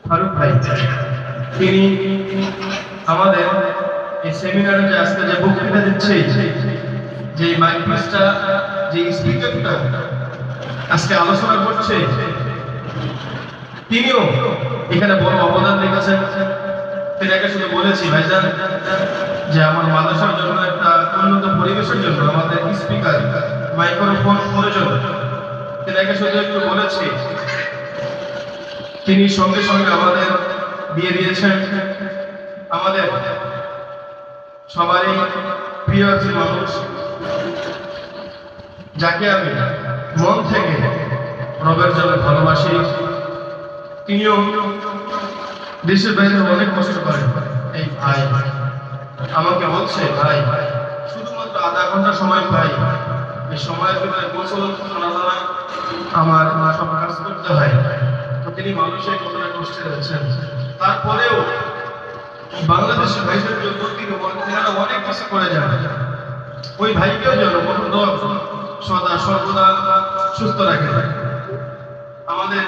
ফারুক ভাই, তিনি আমাদের এই সেমিনারে যে আজকে যে বক্তৃতা দিচ্ছে, যে মাইক্রোফোনটা, যে স্পিকারটা আজকে আলোচনা করছে, তিনিও এখানে বড় অবদান রেখেছেন। সেটাকে শুধু বলেছি ভাইজান যে আমার মাদ্রাসার জন্য একটা উন্নত পরিবেশের জন্য আমাদের স্পিকার মাইক্রোফোন প্রয়োজন, সেটাকে শুধু একটু বলেছি। তিনি সঙ্গে সঙ্গে আমাদের দিয়ে দিয়েছেন। আমাদের সবারই প্রিয় একজন মানুষ, যাকে আমি মন থেকে রবের জন্য ভালোবাসি। তিনিও দেশের বাইরে অনেক কষ্ট করেন। এই ভাই আমাকে বলছে, ভাই শুধুমাত্র আধা ঘন্টা সময় পাই, এই সময়ের ভিতরে গোসল আমার সব কাজ করতে হয়। তো তিনি মানুষের কতটা কষ্টে রয়েছেন, তারপরেও বাংলাদেশের ভাইদের জন্য তিনি অনেক কিছু করে যান। ওই ভাইকেও যেন সদা সর্বদা সুস্থ রাখে। আমাদের